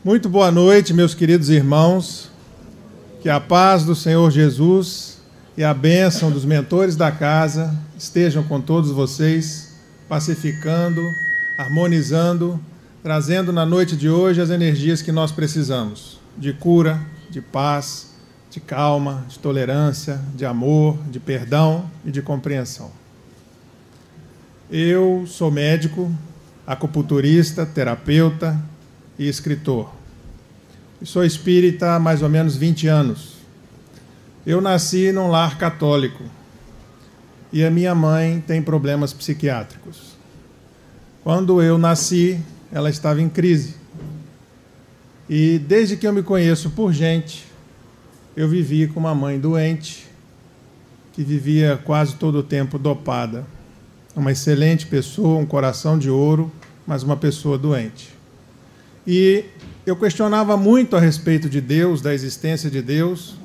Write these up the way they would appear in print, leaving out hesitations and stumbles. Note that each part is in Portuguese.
Muito boa noite, meus queridos irmãos. Que a paz do Senhor Jesus e a bênção dos mentores da casa estejam com todos vocês, pacificando, harmonizando, trazendo na noite de hoje as energias que nós precisamos, de cura, de paz, de calma, de tolerância, de amor, de perdão e de compreensão. Eu sou médico, acupunturista, terapeuta e escritor. Eu sou espírita há mais ou menos 20 anos. Eu nasci num lar católico e a minha mãe tem problemas psiquiátricos. Quando eu nasci, ela estava em crise. E desde que eu me conheço por gente, eu vivi com uma mãe doente, que vivia quase todo o tempo dopada. Uma excelente pessoa, um coração de ouro, mas uma pessoa doente. E eu questionava muito a respeito de Deus, da existência de Deus.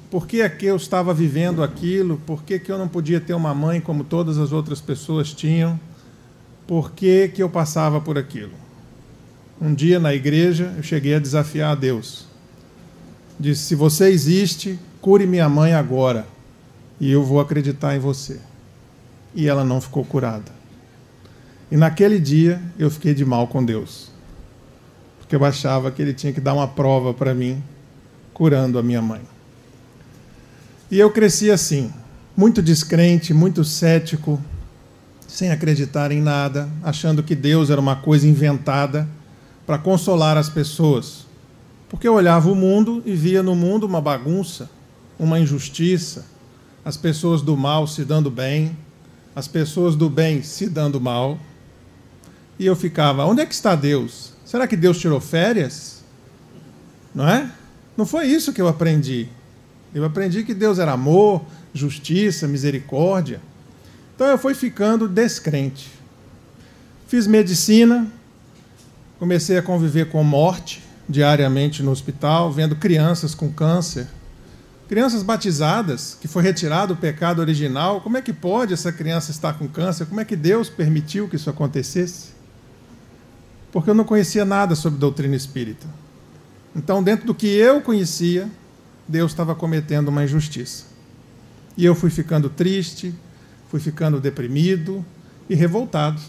Por que é que eu estava vivendo aquilo? Por que eu não podia ter uma mãe como todas as outras pessoas tinham? Por que eu passava por aquilo? Um dia na igreja eu cheguei a desafiar a Deus. Disse: se você existe, cure minha mãe agora e eu vou acreditar em você. E ela não ficou curada. E naquele dia eu fiquei de mal com Deus. Porque eu achava que ele tinha que dar uma prova para mim, curando a minha mãe. E eu cresci assim, muito descrente, muito cético, sem acreditar em nada, achando que Deus era uma coisa inventada para consolar as pessoas. Porque eu olhava o mundo e via no mundo uma bagunça, uma injustiça, as pessoas do mal se dando bem, as pessoas do bem se dando mal. E eu ficava: onde é que está Deus? Será que Deus tirou férias? Não é? Não foi isso que eu aprendi. Eu aprendi que Deus era amor, justiça, misericórdia. Então eu fui ficando descrente. Fiz medicina, comecei a conviver com morte diariamente no hospital, vendo crianças com câncer. Crianças batizadas, que foi retirado o pecado original. Como é que pode essa criança estar com câncer? Como é que Deus permitiu que isso acontecesse? Porque eu não conhecia nada sobre doutrina espírita. Então, dentro do que eu conhecia, Deus estava cometendo uma injustiça. E eu fui ficando triste, fui ficando deprimido e revoltado,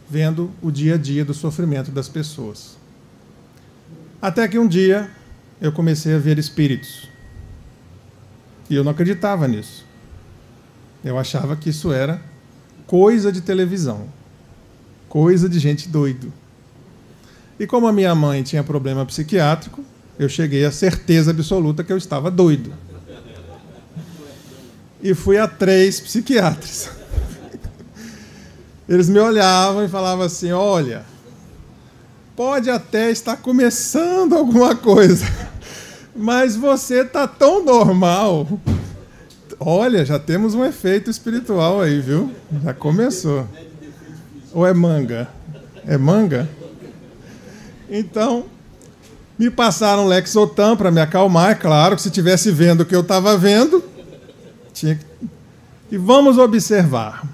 vendo o dia a dia do sofrimento das pessoas. Até que um dia eu comecei a ver espíritos. E eu não acreditava nisso. Eu achava que isso era coisa de televisão. Coisa de gente doido. E como a minha mãe tinha problema psiquiátrico, eu cheguei à certeza absoluta que eu estava doido. E fui a 3 psiquiatras. Eles me olhavam e falavam assim: olha, pode até estar começando alguma coisa, mas você está tão normal. Olha, já temos um efeito espiritual aí, viu? Já começou. Ou é manga? É manga? Então, me passaram Lexotan para me acalmar. É claro que se estivesse vendo o que eu estava vendo, tinha que... E vamos observar.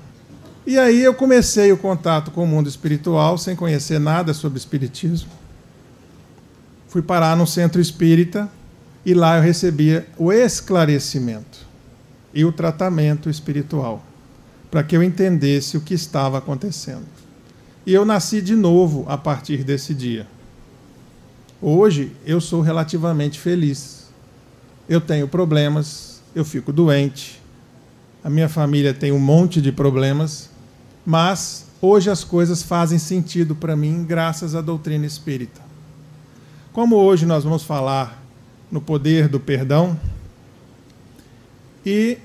E aí eu comecei o contato com o mundo espiritual, sem conhecer nada sobre espiritismo. Fui parar num centro espírita e lá eu recebia o esclarecimento e o tratamento espiritual, para que eu entendesse o que estava acontecendo. E eu nasci de novo a partir desse dia. Hoje eu sou relativamente feliz. Eu tenho problemas, eu fico doente, a minha família tem um monte de problemas, mas hoje as coisas fazem sentido para mim graças à doutrina espírita. Como hoje nós vamos falar no poder do perdão, e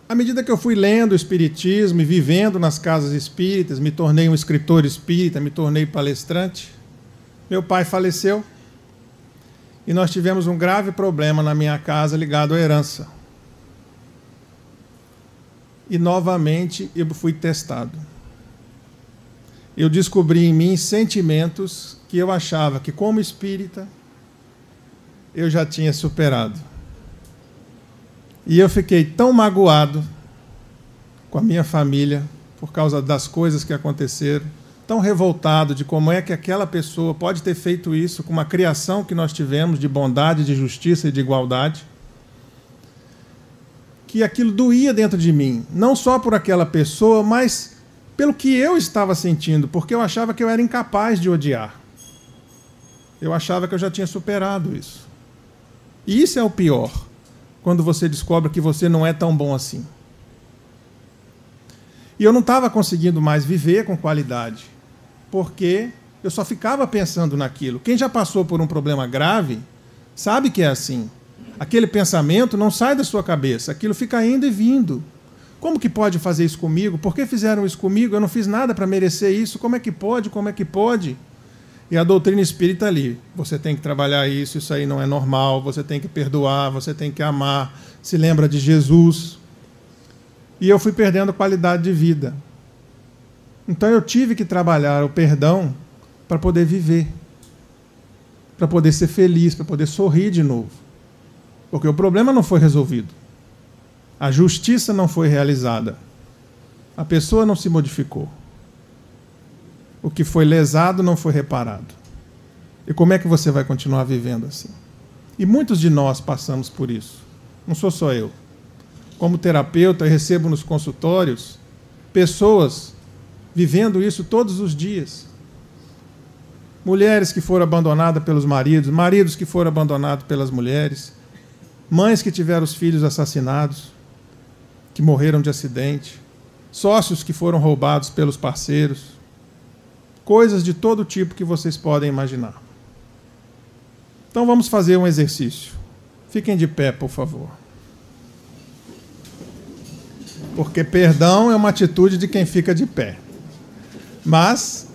à medida que eu fui lendo o espiritismo e vivendo nas casas espíritas, me tornei um escritor espírita, me tornei palestrante, meu pai faleceu e nós tivemos um grave problema na minha casa ligado à herança. E novamente eu fui testado. eu descobri em mim sentimentos que eu achava que, como espírita, eu já tinha superado. E eu fiquei tão magoado com a minha família, por causa das coisas que aconteceram, tão revoltado de como é que aquela pessoa pode ter feito isso com uma criação que nós tivemos de bondade, de justiça e de igualdade, que aquilo doía dentro de mim, não só por aquela pessoa, mas pelo que eu estava sentindo, porque eu achava que eu era incapaz de odiar. Eu achava que eu já tinha superado isso. E isso é o pior, quando você descobre que você não é tão bom assim. E eu não estava conseguindo mais viver com qualidade, porque eu só ficava pensando naquilo. Quem já passou por um problema grave sabe que é assim. Aquele pensamento não sai da sua cabeça, aquilo fica indo e vindo. Como que pode fazer isso comigo? Por que fizeram isso comigo? Eu não fiz nada para merecer isso. Como é que pode? Como é que pode? E a doutrina espírita ali, você tem que trabalhar isso, isso aí não é normal, você tem que perdoar, você tem que amar, se lembra de Jesus. E eu fui perdendo qualidade de vida. Então eu tive que trabalhar o perdão para poder viver, para poder ser feliz, para poder sorrir de novo. Porque o problema não foi resolvido. A justiça não foi realizada. A pessoa não se modificou. O que foi lesado não foi reparado. E como é que você vai continuar vivendo assim? E muitos de nós passamos por isso. Não sou só eu. Como terapeuta, eu recebo nos consultórios pessoas vivendo isso todos os dias. Mulheres que foram abandonadas pelos maridos, maridos que foram abandonados pelas mulheres, mães que tiveram os filhos assassinados, que morreram de acidente, sócios que foram roubados pelos parceiros, coisas de todo tipo que vocês podem imaginar. Então vamos fazer um exercício. Fiquem de pé, por favor. Porque perdão é uma atitude de quem fica de pé. Mas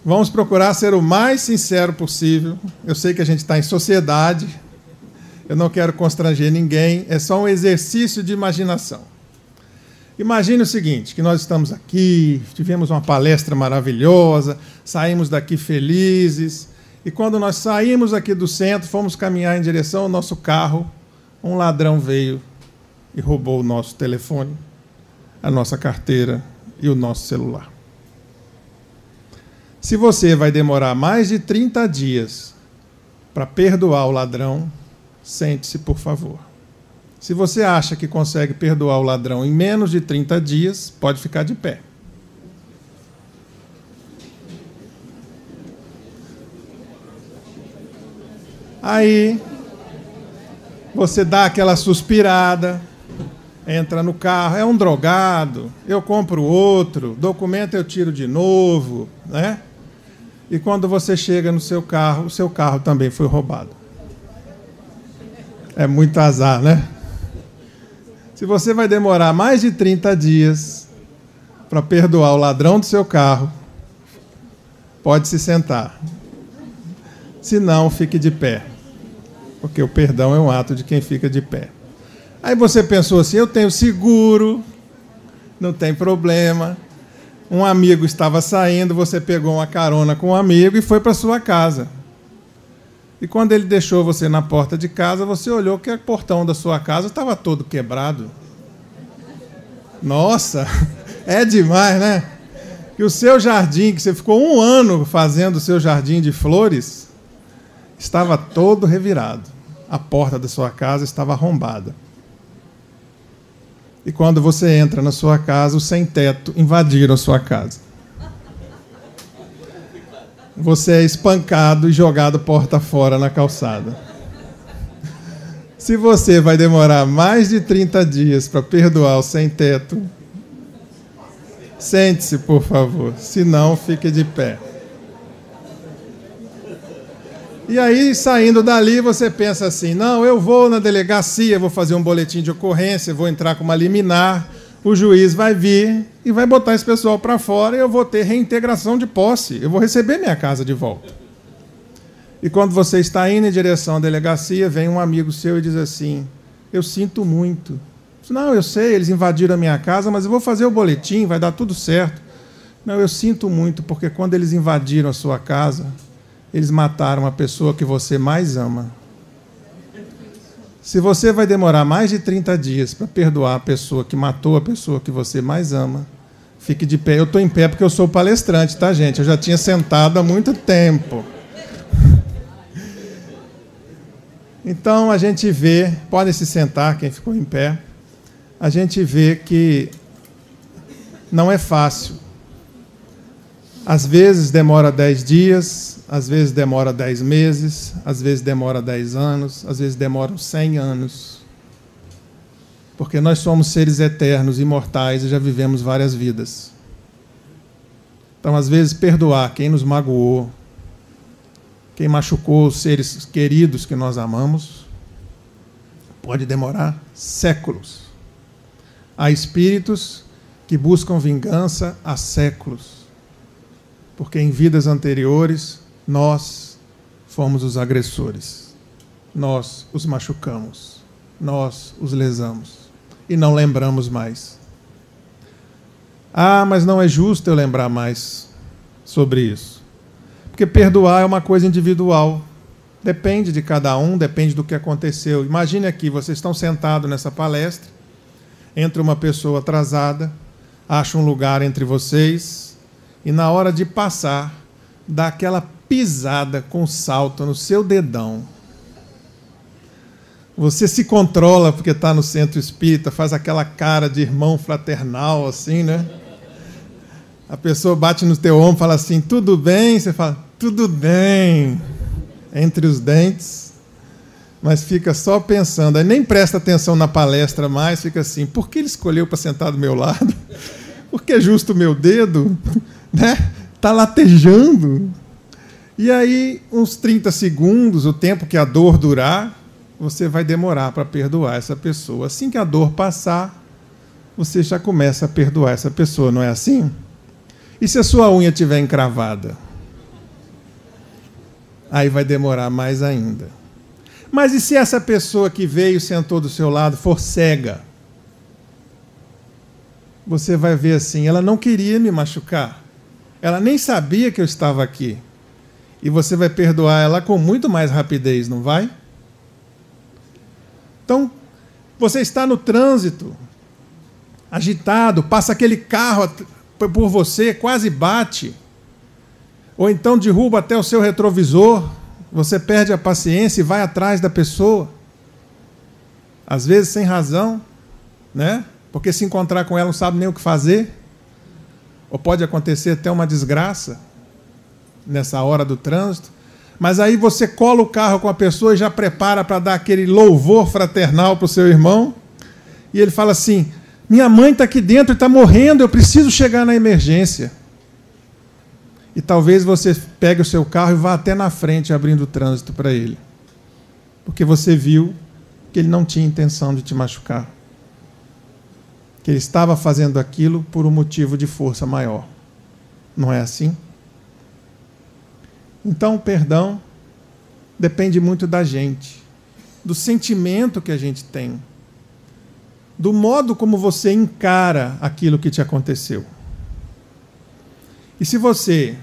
vamos procurar ser o mais sincero possível. Eu sei que a gente está em sociedade, eu não quero constranger ninguém, é só um exercício de imaginação. Imagine o seguinte, que nós estamos aqui, tivemos uma palestra maravilhosa, saímos daqui felizes, e quando nós saímos aqui do centro, fomos caminhar em direção ao nosso carro, um ladrão veio e roubou o nosso telefone, a nossa carteira e o nosso celular. Se você vai demorar mais de 30 dias para perdoar o ladrão, sente-se, por favor. Se você acha que consegue perdoar o ladrão em menos de 30 dias, pode ficar de pé. Aí, você dá aquela suspirada, entra no carro, é um drogado, eu compro outro, documento eu tiro de novo, né? E quando você chega no seu carro, o seu carro também foi roubado. É muito azar, né? Se você vai demorar mais de 30 dias para perdoar o ladrão do seu carro, pode se sentar. Se não, fique de pé. Porque o perdão é um ato de quem fica de pé. Aí você pensou assim, eu tenho seguro, não tem problema. Um amigo estava saindo, você pegou uma carona com um amigo e foi para sua casa. E quando ele deixou você na porta de casa, você olhou que o portão da sua casa estava todo quebrado. Nossa, é demais, né? Que o seu jardim, que você ficou 1 ano fazendo o seu jardim de flores, estava todo revirado. A porta da sua casa estava arrombada. E quando você entra na sua casa, os sem-teto invadiram a sua casa. Você é espancado e jogado porta fora na calçada. Se você vai demorar mais de 30 dias para perdoar o sem-teto, sente-se, por favor. Se não, fique de pé. E aí, saindo dali, você pensa assim, não, eu vou na delegacia, vou fazer um boletim de ocorrência, vou entrar com uma liminar, o juiz vai vir e vai botar esse pessoal para fora e eu vou ter reintegração de posse, eu vou receber minha casa de volta. E quando você está indo em direção à delegacia, vem um amigo seu e diz assim, eu sinto muito. Não, eu sei, eles invadiram a minha casa, mas eu vou fazer o boletim, vai dar tudo certo. Não, eu sinto muito, porque quando eles invadiram a sua casa, eles mataram a pessoa que você mais ama. Se você vai demorar mais de 30 dias para perdoar a pessoa que matou a pessoa que você mais ama, fique de pé. Eu estou em pé porque eu sou palestrante, tá, gente? Eu já tinha sentado há muito tempo. Então, a gente vê... Podem se sentar, quem ficou em pé. A gente vê que não é fácil. Às vezes demora 10 dias, às vezes demora 10 meses, às vezes demora 10 anos, às vezes demoram 100 anos. Porque nós somos seres eternos, imortais e já vivemos várias vidas. Então, às vezes, perdoar quem nos magoou, quem machucou os seres queridos que nós amamos, pode demorar séculos. Há espíritos que buscam vingança há séculos. Porque em vidas anteriores, nós fomos os agressores. Nós os machucamos. Nós os lesamos. E não lembramos mais. Ah, mas não é justo eu lembrar mais sobre isso. Porque perdoar é uma coisa individual. Depende de cada um, depende do que aconteceu. Imagine aqui, vocês estão sentados nessa palestra, entra uma pessoa atrasada, acha um lugar entre vocês, e na hora de passar, dá aquela pisada com salto no seu dedão. Você se controla porque está no centro espírita, faz aquela cara de irmão fraternal, assim, né? A pessoa bate no teu ombro e fala assim, tudo bem? Você fala, tudo bem, entre os dentes, mas fica só pensando, aí nem presta atenção na palestra mais, fica assim, por que ele escolheu para sentar do meu lado? Porque é justo o meu dedo? Né? Tá latejando. E aí, uns 30 segundos, o tempo que a dor durar, você vai demorar para perdoar essa pessoa. Assim que a dor passar, você já começa a perdoar essa pessoa, não é assim? E se a sua unha estiver encravada? Aí vai demorar mais ainda. Mas e se essa pessoa que veio e sentou do seu lado for cega? Você vai ver assim, ela não queria me machucar. Ela nem sabia que eu estava aqui. E você vai perdoar ela com muito mais rapidez, não vai? Então, você está no trânsito, agitado, passa aquele carro por você, quase bate. Ou então derruba até o seu retrovisor, você perde a paciência e vai atrás da pessoa. Às vezes sem razão, né? Porque se encontrar com ela não sabe nem o que fazer. Ou pode acontecer até uma desgraça nessa hora do trânsito. Mas aí você cola o carro com a pessoa e já prepara para dar aquele louvor fraternal para o seu irmão. E ele fala assim, minha mãe está aqui dentro e está morrendo, eu preciso chegar na emergência. E talvez você pegue o seu carro e vá até na frente abrindo o trânsito para ele. Porque você viu que ele não tinha intenção de te machucar. Que ele estava fazendo aquilo por um motivo de força maior. Não é assim? Então, o perdão depende muito da gente, do sentimento que a gente tem, do modo como você encara aquilo que te aconteceu. E se você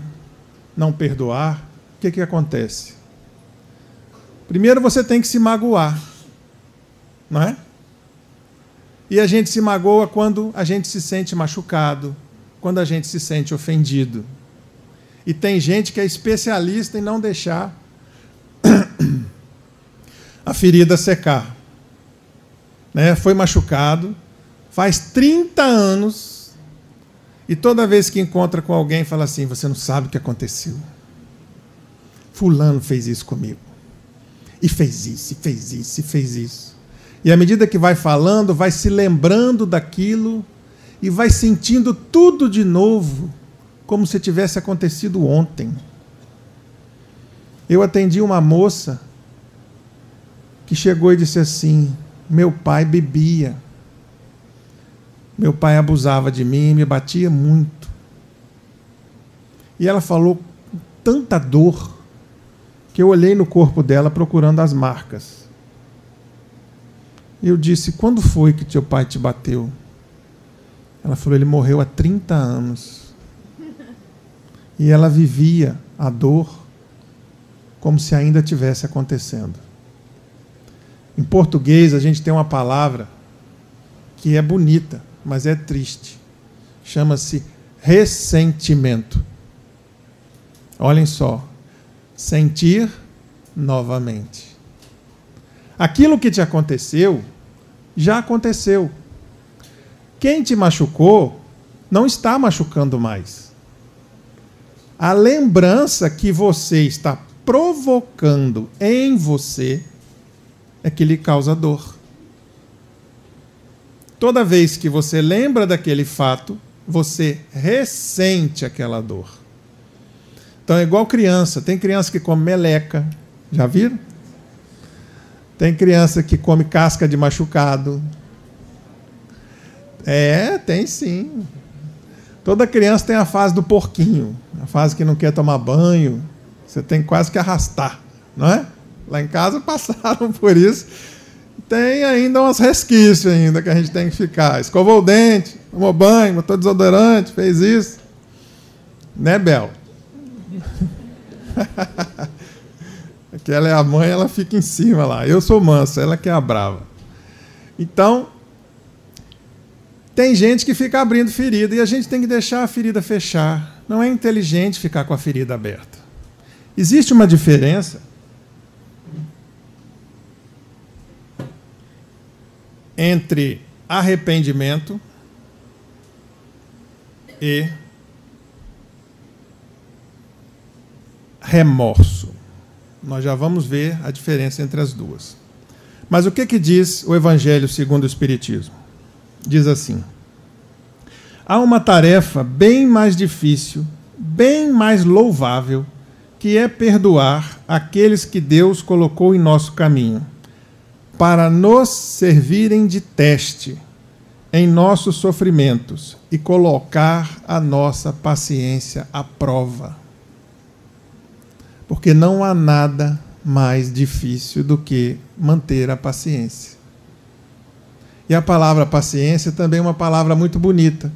não perdoar, o que acontece? Primeiro você tem que se magoar, não é? E a gente se magoa quando a gente se sente machucado, quando a gente se sente ofendido. E tem gente que é especialista em não deixar a ferida secar. Né? Foi machucado, faz 30 anos, e toda vez que encontra com alguém, fala assim, você não sabe o que aconteceu. Fulano fez isso comigo. E fez isso, e fez isso, e fez isso. E à medida que vai falando, vai se lembrando daquilo e vai sentindo tudo de novo, como se tivesse acontecido ontem. Eu atendi uma moça que chegou e disse assim, meu pai bebia. Meu pai abusava de mim, me batia muito. E ela falou com tanta dor que eu olhei no corpo dela procurando as marcas. E eu disse, quando foi que teu pai te bateu? Ela falou, ele morreu há 30 anos. E ela vivia a dor como se ainda estivesse acontecendo. Em português, a gente tem uma palavra que é bonita, mas é triste. Chama-se ressentimento. Olhem só. Sentir novamente. Aquilo que te aconteceu, já aconteceu. Quem te machucou, não está machucando mais. A lembrança que você está provocando em você é que lhe causa dor. Toda vez que você lembra daquele fato, você ressente aquela dor. Então é igual criança. Tem criança que come meleca. Já viram? Tem criança que come casca de machucado. Tem sim. Toda criança tem a fase do porquinho. A fase que não quer tomar banho. Você tem quase que arrastar, não é? Lá em casa passaram por isso. Tem ainda uns resquícios ainda que a gente tem que ficar. Escovou o dente, tomou banho, botou desodorante, fez isso. Né, Bel? Aquela é a mãe, ela fica em cima lá. Eu sou mansa, ela que é a brava. Então, tem gente que fica abrindo ferida e a gente tem que deixar a ferida fechar. Não é inteligente ficar com a ferida aberta. Existe uma diferença entre arrependimento e remorso. Nós já vamos ver a diferença entre as duas. Mas o que diz o Evangelho segundo o Espiritismo? Diz assim: há uma tarefa bem mais difícil, bem mais louvável, que é perdoar aqueles que Deus colocou em nosso caminho, para nos servirem de teste em nossos sofrimentos e colocar a nossa paciência à prova. Porque não há nada mais difícil do que manter a paciência. E a palavra paciência também é uma palavra muito bonita.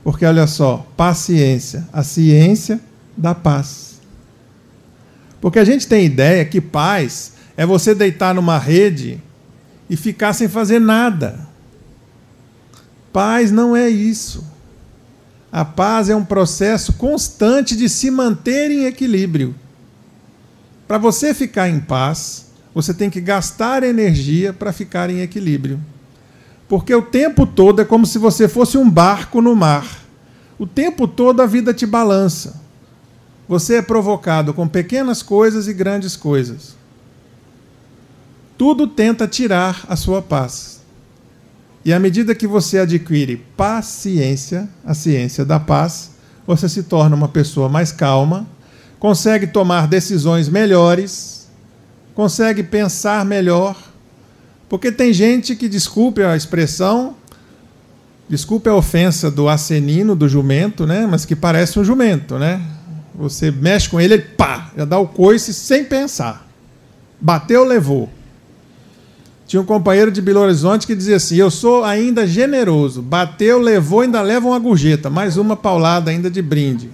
Porque, olha só, paciência, a ciência da paz. Porque a gente tem ideia que paz é você deitar numa rede e ficar sem fazer nada. Paz não é isso. A paz é um processo constante de se manter em equilíbrio. Para você ficar em paz, você tem que gastar energia para ficar em equilíbrio. Porque o tempo todo é como se você fosse um barco no mar. O tempo todo a vida te balança. Você é provocado com pequenas coisas e grandes coisas. Tudo tenta tirar a sua paz. E à medida que você adquire paciência, a ciência da paz, você se torna uma pessoa mais calma, consegue tomar decisões melhores, consegue pensar melhor. Porque tem gente que, desculpe a expressão, desculpe a ofensa do acenino, do jumento, né? Mas que parece um jumento, né? Você mexe com ele, pá, já dá o coice sem pensar. Bateu, levou. Tinha um companheiro de Belo Horizonte que dizia assim: eu sou ainda generoso. Bateu, levou, ainda leva uma gorjeta. Mais uma paulada ainda de brinde.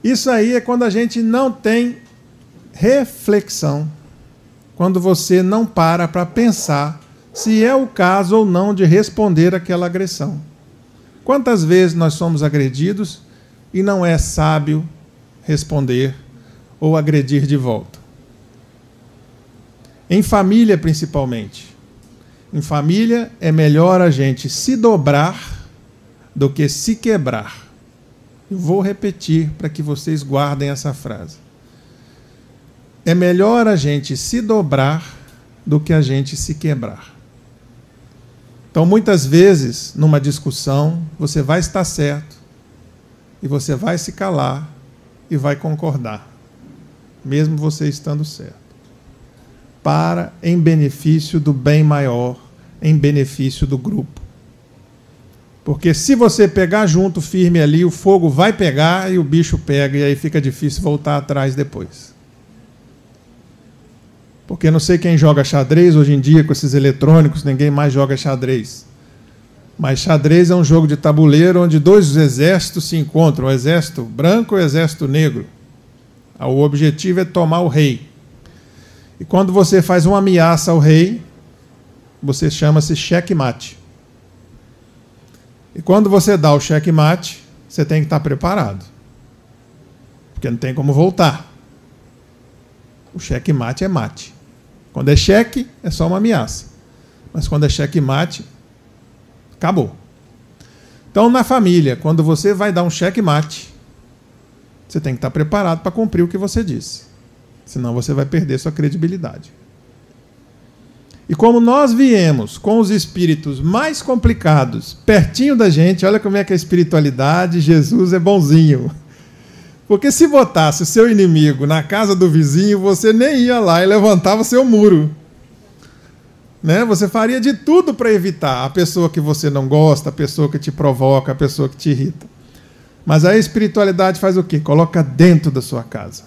Isso aí é quando a gente não tem reflexão. Quando você não para pensar se é o caso ou não de responder aquela agressão. Quantas vezes nós somos agredidos e não é sábio responder ou agredir de volta? Em família, principalmente. Em família, é melhor a gente se dobrar do que se quebrar. Eu vou repetir para que vocês guardem essa frase. É melhor a gente se dobrar do que a gente se quebrar. Então, muitas vezes, numa discussão, você vai estar certo e você vai se calar e vai concordar, mesmo você estando certo, em benefício do bem maior, em benefício do grupo. Porque se você pegar junto, firme ali, o fogo vai pegar e o bicho pega, e aí fica difícil voltar atrás depois. Porque não sei quem joga xadrez hoje em dia com esses eletrônicos, ninguém mais joga xadrez. Mas xadrez é um jogo de tabuleiro onde dois exércitos se encontram, o exército branco e o exército negro. O objetivo é tomar o rei. E quando você faz uma ameaça ao rei, você chama-se checkmate. E quando você dá o checkmate, você tem que estar preparado. Porque não tem como voltar. O checkmate é mate. Quando é cheque, é só uma ameaça. Mas quando é checkmate, acabou. Então, na família, quando você vai dar um checkmate, você tem que estar preparado para cumprir o que você disse. Senão você vai perder sua credibilidade. E como nós viemos com os espíritos mais complicados pertinho da gente, olha como é que a espiritualidade, Jesus é bonzinho. Porque se botasse o seu inimigo na casa do vizinho, você nem ia lá e levantava seu muro. Né? Você faria de tudo para evitar a pessoa que você não gosta, a pessoa que te provoca, a pessoa que te irrita. Mas a espiritualidade faz o quê? Coloca dentro da sua casa.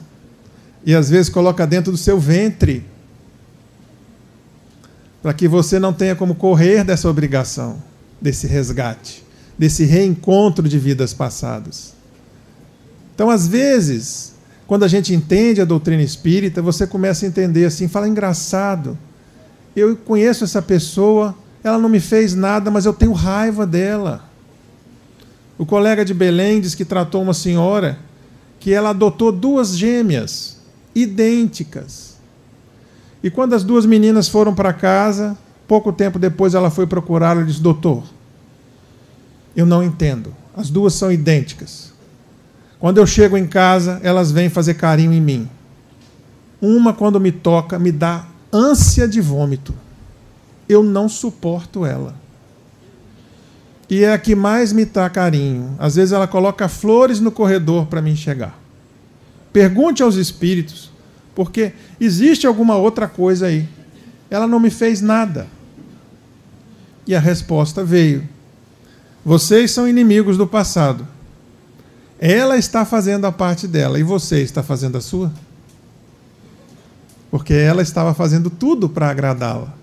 E às vezes coloca dentro do seu ventre. Para que você não tenha como correr dessa obrigação, desse resgate, desse reencontro de vidas passadas. Então, às vezes, quando a gente entende a doutrina espírita, você começa a entender assim, fala, engraçado, eu conheço essa pessoa, ela não me fez nada, mas eu tenho raiva dela. O colega de Belém diz que tratou uma senhora que ela adotou 2 gêmeas, idênticas. E quando as 2 meninas foram para casa, pouco tempo depois ela foi procurá-lo e disse, doutor, eu não entendo, as 2 são idênticas. Quando eu chego em casa, elas vêm fazer carinho em mim. Uma, quando me toca, me dá ânsia de vômito. Eu não suporto ela. E é a que mais me dá carinho. Às vezes ela coloca flores no corredor para mim chegar. Pergunte aos espíritos, porque existe alguma outra coisa aí. Ela não me fez nada. E a resposta veio. Vocês são inimigos do passado. Ela está fazendo a parte dela e você está fazendo a sua? Porque ela estava fazendo tudo para agradá-la.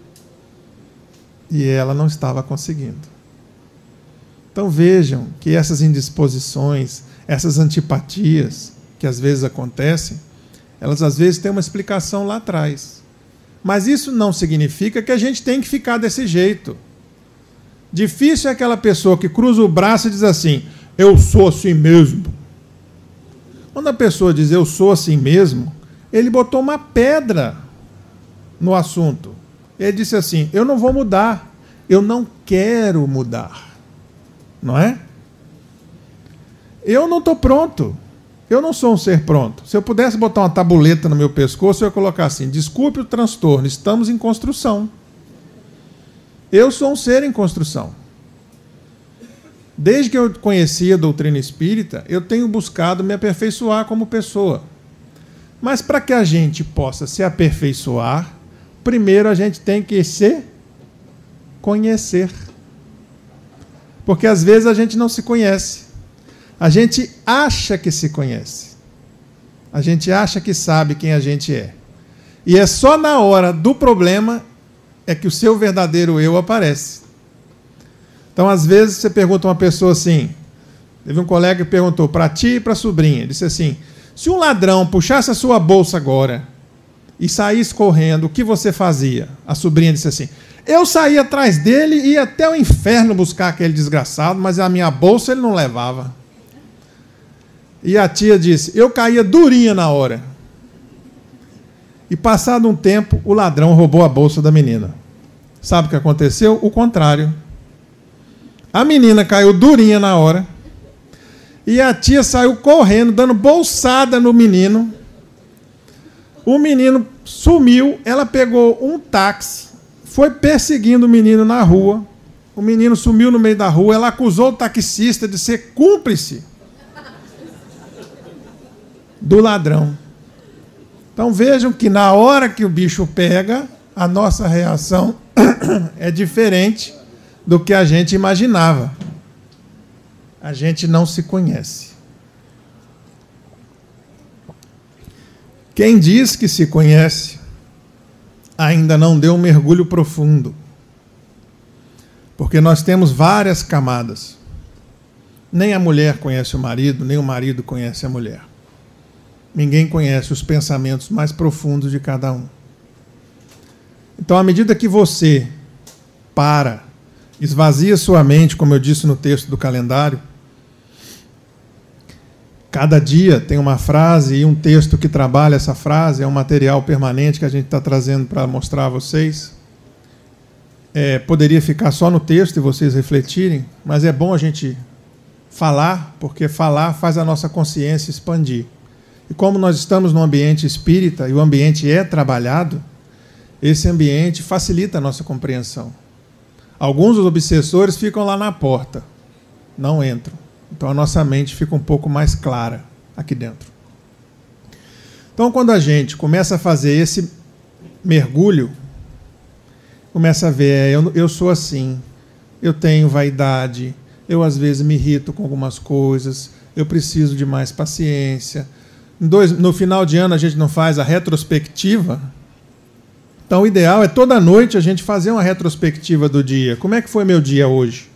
E ela não estava conseguindo. Então vejam que essas indisposições, essas antipatias que às vezes acontecem, elas às vezes têm uma explicação lá atrás. Mas isso não significa que a gente tem que ficar desse jeito. Difícil é aquela pessoa que cruza o braço e diz assim, eu sou assim mesmo. Quando a pessoa diz eu sou assim mesmo, ele botou uma pedra no assunto. Ele disse assim, eu não vou mudar, eu não quero mudar. Não é? Eu não estou pronto. Eu não sou um ser pronto. Se eu pudesse botar uma tabuleta no meu pescoço, eu ia colocar assim, desculpe o transtorno, estamos em construção. Eu sou um ser em construção. Desde que eu conheci a doutrina espírita, eu tenho buscado me aperfeiçoar como pessoa. Mas para que a gente possa se aperfeiçoar, primeiro a gente tem que se conhecer. Porque às vezes a gente não se conhece. A gente acha que se conhece. A gente acha que sabe quem a gente é. E é só na hora do problema é que o seu verdadeiro eu aparece. Então, às vezes, você pergunta a uma pessoa assim, teve um colega que perguntou para ti e para a sobrinha, disse assim, se um ladrão puxasse a sua bolsa agora e saísse correndo, o que você fazia? A sobrinha disse assim, eu saía atrás dele e ia até o inferno buscar aquele desgraçado, mas a minha bolsa ele não levava. E a tia disse, eu caía durinha na hora. E passado um tempo, o ladrão roubou a bolsa da menina. Sabe o que aconteceu? O contrário. A menina caiu durinha na hora. E a tia saiu correndo, dando bolsada no menino. O menino sumiu. Ela pegou um táxi, foi perseguindo o menino na rua. O menino sumiu no meio da rua. Ela acusou o taxista de ser cúmplice do ladrão. Então vejam que na hora que o bicho pega, a nossa reação é diferente do que a gente imaginava. A gente não se conhece. Quem diz que se conhece, ainda não deu um mergulho profundo. Porque nós temos várias camadas. Nem a mulher conhece o marido, nem o marido conhece a mulher. Ninguém conhece os pensamentos mais profundos de cada um. Então, à medida que você esvazia sua mente, como eu disse no texto do calendário, cada dia tem uma frase e um texto que trabalha essa frase, é um material permanente que a gente está trazendo para mostrar a vocês. Poderia ficar só no texto e vocês refletirem, mas é bom a gente falar, porque falar faz a nossa consciência expandir. E como nós estamos num ambiente espírita e o ambiente é trabalhado, esse ambiente facilita a nossa compreensão. Alguns dos obsessores ficam lá na porta, não entram. Então a nossa mente fica um pouco mais clara aqui dentro. Então quando a gente começa a fazer esse mergulho, começa a ver, eu sou assim, eu tenho vaidade, eu às vezes me irrito com algumas coisas, eu preciso de mais paciência. No final de ano a gente não faz a retrospectiva. Então o ideal é toda noite a gente fazer uma retrospectiva do dia. Como é que foi meu dia hoje?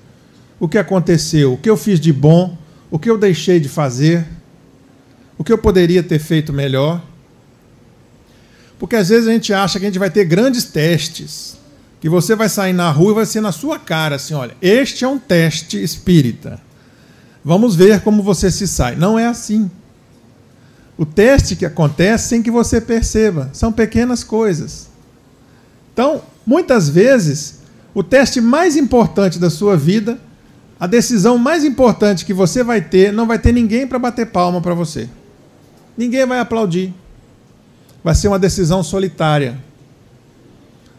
O que aconteceu? O que eu fiz de bom? O que eu deixei de fazer? O que eu poderia ter feito melhor? Porque às vezes a gente acha que a gente vai ter grandes testes, que você vai sair na rua e vai ser na sua cara assim, olha, este é um teste espírita. Vamos ver como você se sai. Não é assim. O teste que acontece sem que você perceba. São pequenas coisas. Então, muitas vezes, o teste mais importante da sua vida, a decisão mais importante que você vai ter, não vai ter ninguém para bater palma para você. Ninguém vai aplaudir. Vai ser uma decisão solitária.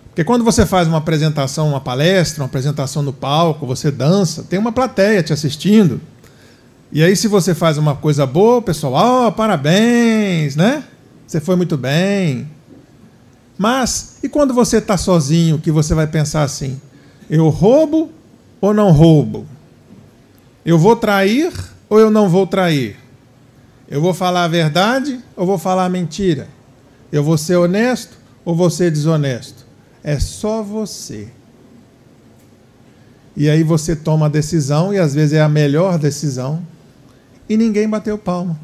Porque quando você faz uma apresentação, uma palestra, uma apresentação no palco, você dança, tem uma plateia te assistindo. E aí, se você faz uma coisa boa, o pessoal, parabéns, né? Você foi muito bem. Mas, e quando você está sozinho, que você vai pensar assim, eu roubo ou não roubo? Eu vou trair ou eu não vou trair? Eu vou falar a verdade ou vou falar a mentira? Eu vou ser honesto ou vou ser desonesto? É só você. E aí você toma a decisão, e às vezes é a melhor decisão, e ninguém bateu palma.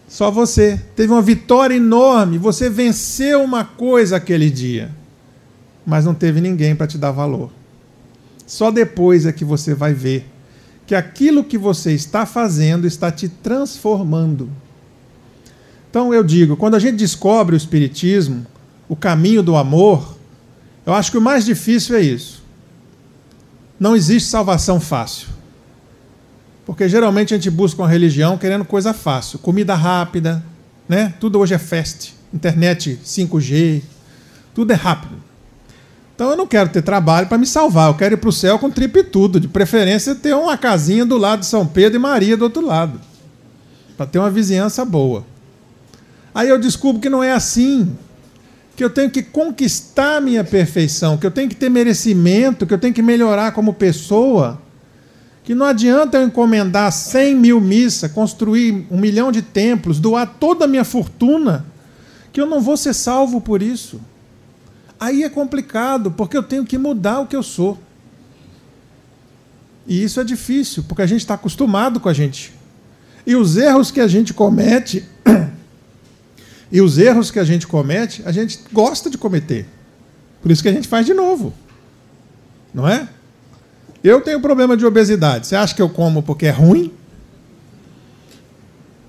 Só você. Teve uma vitória enorme, você venceu uma coisa aquele dia, mas não teve ninguém para te dar valor. Só depois é que você vai ver que aquilo que você está fazendo está te transformando. Então eu digo, quando a gente descobre o Espiritismo, o caminho do amor, eu acho que o mais difícil é isso. Não existe salvação fácil. Porque geralmente a gente busca uma religião querendo coisa fácil, comida rápida, né? Tudo hoje é fast, internet 5G, tudo é rápido. Então eu não quero ter trabalho para me salvar, eu quero ir para o céu com tripa e tudo, de preferência ter uma casinha do lado de São Pedro e Maria do outro lado, para ter uma vizinhança boa. Aí eu descubro que não é assim, que eu tenho que conquistar a minha perfeição, que eu tenho que ter merecimento, que eu tenho que melhorar como pessoa, que não adianta eu encomendar 100 mil missas, construir 1 milhão de templos, doar toda a minha fortuna, que eu não vou ser salvo por isso. Aí é complicado, porque eu tenho que mudar o que eu sou. E isso é difícil, porque a gente está acostumado com a gente. E os erros que a gente comete, a gente gosta de cometer. Por isso que a gente faz de novo. Não é? Eu tenho problema de obesidade. Você acha que eu como porque é ruim?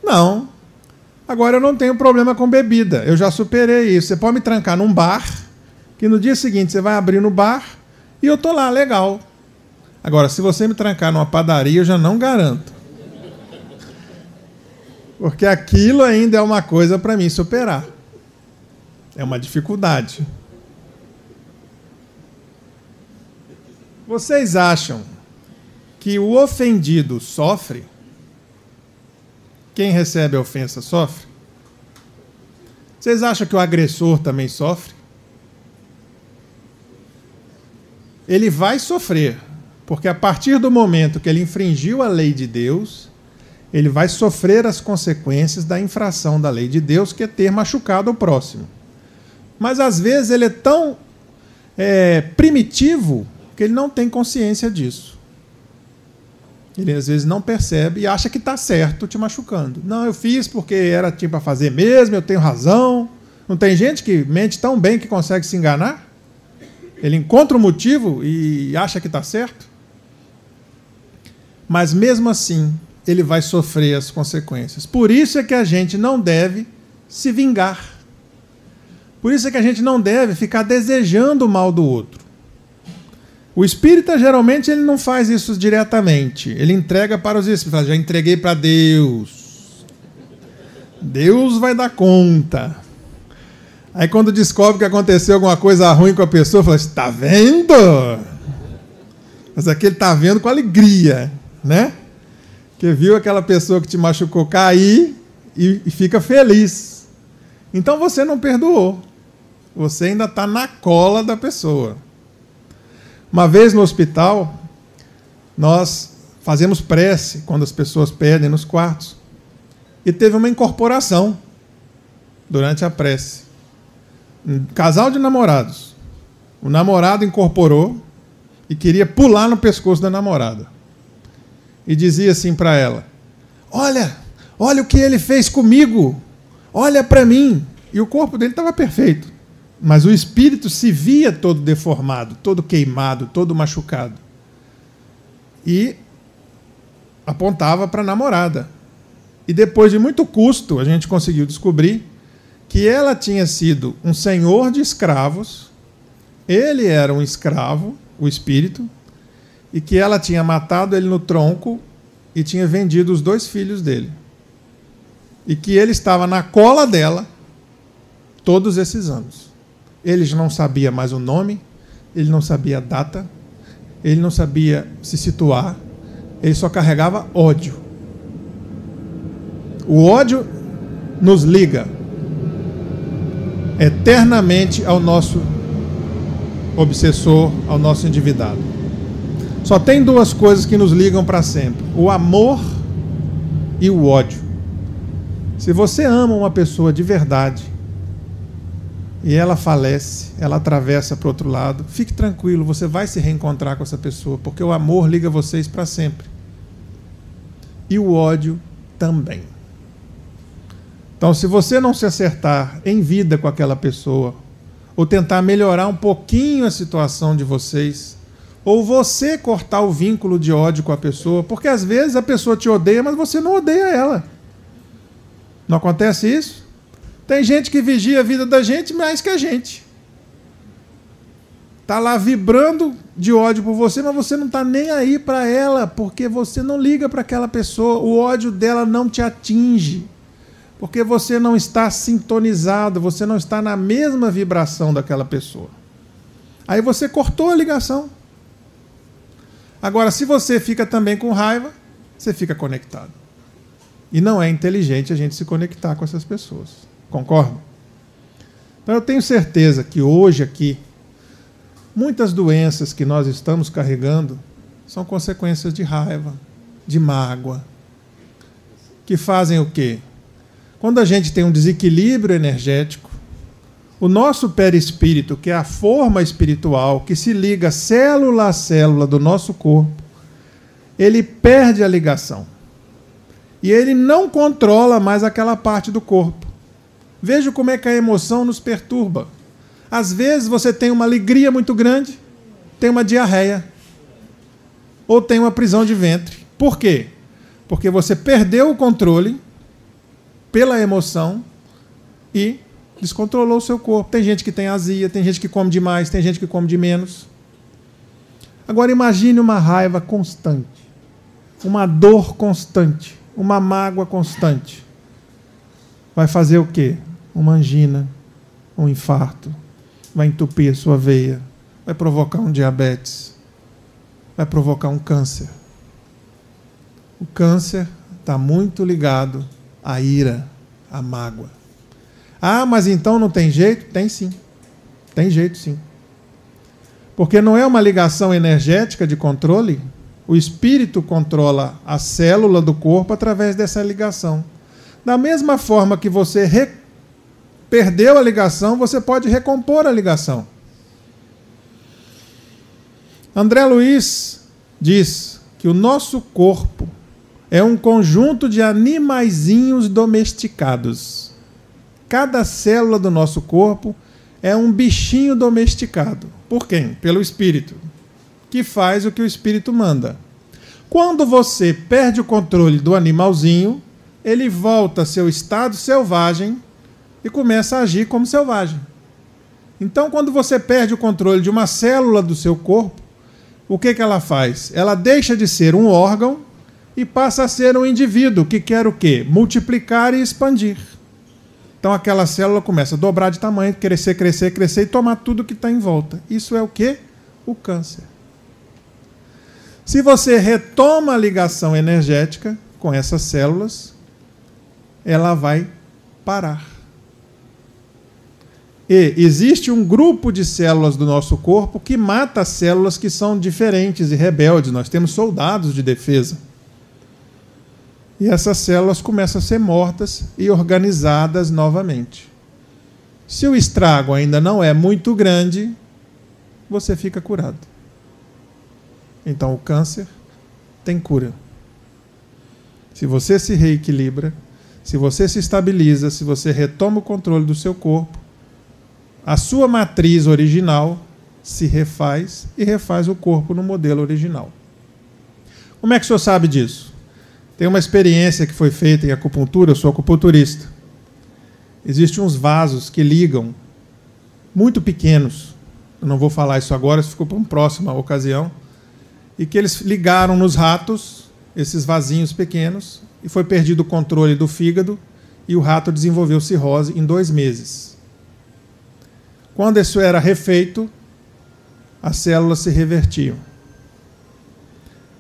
Não. Agora eu não tenho problema com bebida. Eu já superei isso. Você pode me trancar num bar, que no dia seguinte você vai abrir no bar e eu tô lá, legal. Agora, se você me trancar numa padaria, eu já não garanto. Porque aquilo ainda é uma coisa para mim superar. É uma dificuldade. Vocês acham que o ofendido sofre? Quem recebe a ofensa sofre? Vocês acham que o agressor também sofre? Ele vai sofrer, porque a partir do momento que ele infringiu a lei de Deus, ele vai sofrer as consequências da infração da lei de Deus, que é ter machucado o próximo. Mas às vezes ele é tão primitivo, que ele não tem consciência disso. Ele às vezes não percebe e acha que está certo te machucando. Não, eu fiz porque era tipo para fazer mesmo, eu tenho razão. Não tem gente que mente tão bem que consegue se enganar? Ele encontra o motivo e acha que está certo? Mas mesmo assim, ele vai sofrer as consequências. Por isso é que a gente não deve se vingar. Por isso é que a gente não deve ficar desejando o mal do outro. O espírita, geralmente, ele não faz isso diretamente. Ele entrega para os espíritos. Já entreguei para Deus. Deus vai dar conta. Aí, quando descobre que aconteceu alguma coisa ruim com a pessoa, fala, está vendo? Mas aqui ele está vendo com alegria, né? Que viu aquela pessoa que te machucou cair e fica feliz. Então, você não perdoou. Você ainda está na cola da pessoa. Uma vez no hospital, nós fazemos prece quando as pessoas pedem nos quartos. E teve uma incorporação durante a prece. Um casal de namorados. O namorado incorporou e queria pular no pescoço da namorada. E dizia assim para ela, olha o que ele fez comigo, olha para mim. E o corpo dele estava perfeito. Mas o espírito se via todo deformado, todo queimado, todo machucado. E apontava para a namorada. E depois de muito custo, a gente conseguiu descobrir que ela tinha sido um senhor de escravos, ele era um escravo, o espírito, e que ela tinha matado ele no tronco e tinha vendido os 2 filhos dele. E que ele estava na cola dela todos esses anos. Ele não sabia mais o nome, ele não sabia a data, ele não sabia se situar, ele só carregava ódio. O ódio nos liga eternamente ao nosso obsessor, ao nosso endividado. Só tem 2 coisas que nos ligam para sempre: o amor e o ódio. Se você ama uma pessoa de verdade, e ela falece, ela atravessa para o outro lado, fique tranquilo, você vai se reencontrar com essa pessoa, porque o amor liga vocês para sempre. E o ódio também. Então, se você não se acertar em vida com aquela pessoa, ou tentar melhorar um pouquinho a situação de vocês, ou você cortar o vínculo de ódio com a pessoa, porque às vezes a pessoa te odeia, mas você não odeia ela. Não acontece isso? Tem gente que vigia a vida da gente mais que a gente. Está lá vibrando de ódio por você, mas você não está nem aí para ela, porque você não liga para aquela pessoa. O ódio dela não te atinge, porque você não está sintonizado, você não está na mesma vibração daquela pessoa. Aí você cortou a ligação. Agora, se você fica também com raiva, você fica conectado. E não é inteligente a gente se conectar com essas pessoas. Concordam? Então eu tenho certeza que hoje aqui, muitas doenças que nós estamos carregando são consequências de raiva, de mágoa, que fazem o quê? Quando a gente tem um desequilíbrio energético, o nosso perispírito, que é a forma espiritual que se liga célula a célula do nosso corpo, ele perde a ligação. E ele não controla mais aquela parte do corpo. Veja como é que a emoção nos perturba. Às vezes você tem uma alegria muito grande, tem uma diarreia, ou tem uma prisão de ventre. Por quê? Porque você perdeu o controle pela emoção e descontrolou o seu corpo. Tem gente que tem azia, tem gente que come demais, tem gente que come de menos. Agora imagine uma raiva constante, uma dor constante, uma mágoa constante. Vai fazer o quê? Uma angina, um infarto, vai entupir a sua veia, vai provocar um diabetes, vai provocar um câncer. O câncer está muito ligado à ira, à mágoa. Ah, mas então não tem jeito? Tem sim. Tem jeito sim. Porque não é uma ligação energética de controle. O espírito controla a célula do corpo através dessa ligação. Da mesma forma que você perdeu a ligação, você pode recompor a ligação. André Luiz diz que o nosso corpo é um conjunto de animaizinhos domesticados. Cada célula do nosso corpo é um bichinho domesticado. Por quem? Pelo espírito, que faz o que o espírito manda. Quando você perde o controle do animalzinho, ele volta ao seu estado selvagem e começa a agir como selvagem. Então, quando você perde o controle de uma célula do seu corpo, o que ela faz? Ela deixa de ser um órgão e passa a ser um indivíduo que quer o quê? Multiplicar e expandir. Então, aquela célula começa a dobrar de tamanho, crescer, crescer, crescer e tomar tudo que está em volta. Isso é o quê? O câncer. Se você retoma a ligação energética com essas células, ela vai parar. E existe um grupo de células do nosso corpo que mata as células que são diferentes e rebeldes. Nós temos soldados de defesa. E essas células começam a ser mortas e organizadas novamente. Se o estrago ainda não é muito grande, você fica curado. Então, o câncer tem cura. Se você se reequilibra, se você se estabiliza, se você retoma o controle do seu corpo, a sua matriz original se refaz e refaz o corpo no modelo original. Como é que o senhor sabe disso? Tem uma experiência que foi feita em acupuntura, eu sou acupunturista. Existem uns vasos que ligam, muito pequenos, eu não vou falar isso agora, isso ficou para uma próxima ocasião, e que eles ligaram nos ratos, esses vasinhos pequenos, e foi perdido o controle do fígado, e o rato desenvolveu cirrose em 2 meses. Quando isso era refeito, as células se revertiam.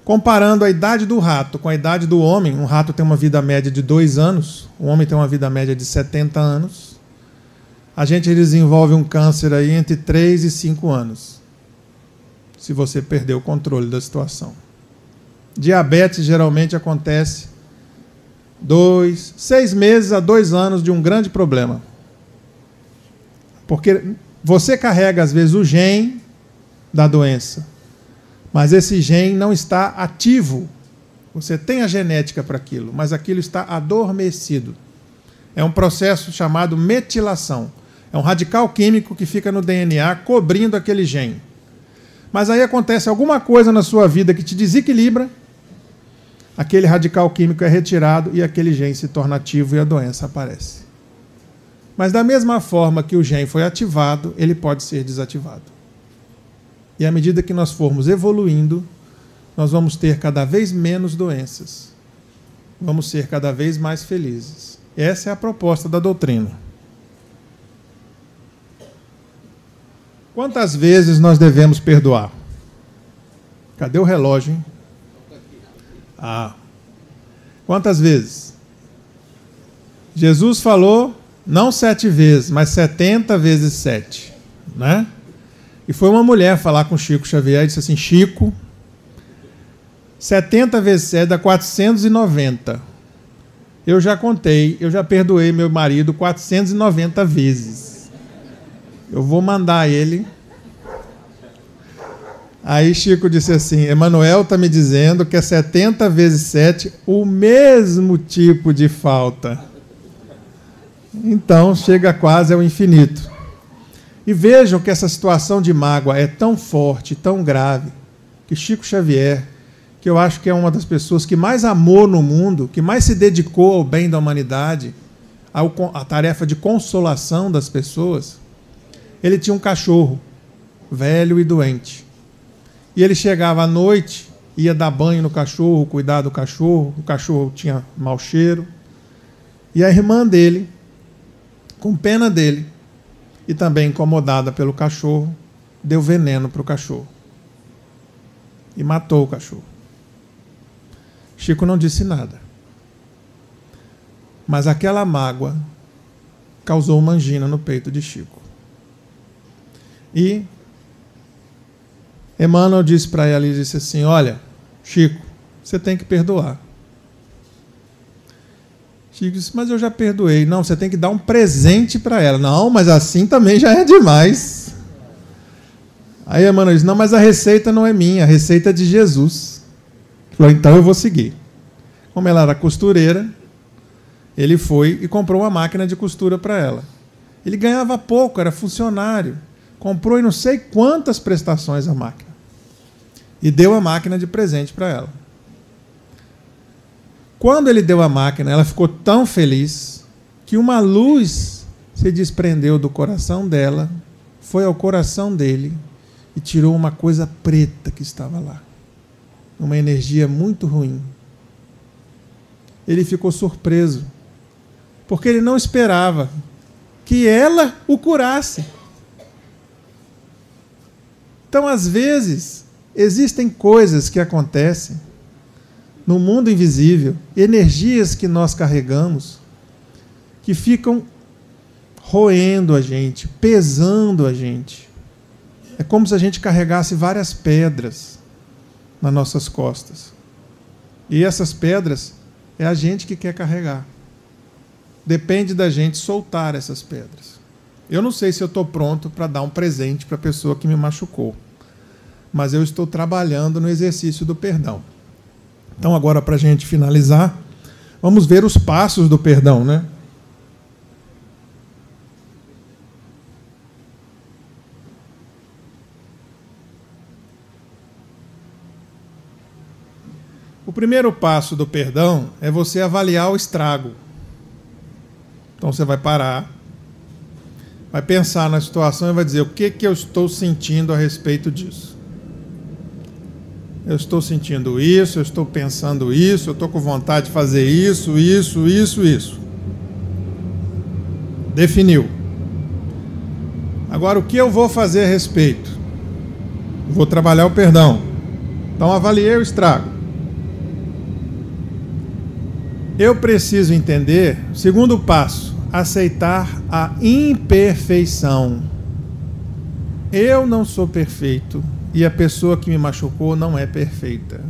Comparando a idade do rato com a idade do homem, um rato tem uma vida média de 2 anos, o homem tem uma vida média de 70 anos, a gente desenvolve um câncer aí entre 3 e 5 anos, se você perder o controle da situação. Diabetes geralmente acontece 6 meses a 2 anos de um grande problema. Porque você carrega, às vezes, o gene da doença, mas esse gene não está ativo. Você tem a genética para aquilo, mas aquilo está adormecido. É um processo chamado metilação. É um radical químico que fica no DNA cobrindo aquele gene. Mas aí acontece alguma coisa na sua vida que te desequilibra, aquele radical químico é retirado e aquele gene se torna ativo e a doença aparece. Mas da mesma forma que o gene foi ativado, ele pode ser desativado. E à medida que nós formos evoluindo, nós vamos ter cada vez menos doenças. Vamos ser cada vez mais felizes. Essa é a proposta da doutrina. Quantas vezes nós devemos perdoar? Cadê o relógio, hein? Quantas vezes? Jesus falou, não 7 vezes, mas 70 vezes 7. Né? E foi uma mulher falar com Chico Xavier e disse assim, Chico, 70 vezes 7 dá 490. Eu já contei, eu já perdoei meu marido 490 vezes. Eu vou mandar ele. Aí Chico disse assim, Emanuel está me dizendo que é 70 vezes 7 o mesmo tipo de falta. Então chega quase ao infinito. E vejam que essa situação de mágoa é tão forte, tão grave, que Chico Xavier, que eu acho que é uma das pessoas que mais amou no mundo, que mais se dedicou ao bem da humanidade, à tarefa de consolação das pessoas, ele tinha um cachorro, velho e doente. E ele chegava à noite, ia dar banho no cachorro, cuidar do cachorro, o cachorro tinha mau cheiro. E a irmã dele, com pena dele, e também incomodada pelo cachorro, deu veneno para o cachorro. E matou o cachorro. Chico não disse nada. Mas aquela mágoa causou uma angina no peito de Chico. E Emmanuel disse para ela, ele disse assim, olha, Chico, você tem que perdoar. Chico disse, mas eu já perdoei. Não, você tem que dar um presente para ela. Não, mas assim também já é demais. Aí Aí Emmanuel disse, não, mas a receita não é minha, a receita é de Jesus. Ele falou, então eu vou seguir. Como ela era costureira, ele foi e comprou uma máquina de costura para ela. Ele ganhava pouco, era funcionário. Comprou em não sei quantas prestações a máquina. E deu a máquina de presente para ela. Quando ele deu a máquina, ela ficou tão feliz que uma luz se desprendeu do coração dela, foi ao coração dele e tirou uma coisa preta que estava lá. Uma energia muito ruim. Ele ficou surpreso, porque ele não esperava que ela o curasse. Então, às vezes, existem coisas que acontecem no mundo invisível, energias que nós carregamos, que ficam roendo a gente, pesando a gente. É como se a gente carregasse várias pedras nas nossas costas. E essas pedras é a gente que quer carregar. Depende da gente soltar essas pedras. Eu não sei se eu estou pronto para dar um presente para a pessoa que me machucou, mas eu estou trabalhando no exercício do perdão. Então, agora, para a gente finalizar, vamos ver os passos do perdão, né? O primeiro passo do perdão é você avaliar o estrago. Então, você vai parar, vai pensar na situação e vai dizer o que eu estou sentindo a respeito disso. Eu estou sentindo isso, eu estou pensando isso, eu estou com vontade de fazer isso. Definiu. Agora, o que eu vou fazer a respeito? Vou trabalhar o perdão. Então, avaliei o estrago. Eu preciso entender, segundo passo, aceitar a imperfeição. Eu não sou perfeito. E a pessoa que me machucou não é perfeita.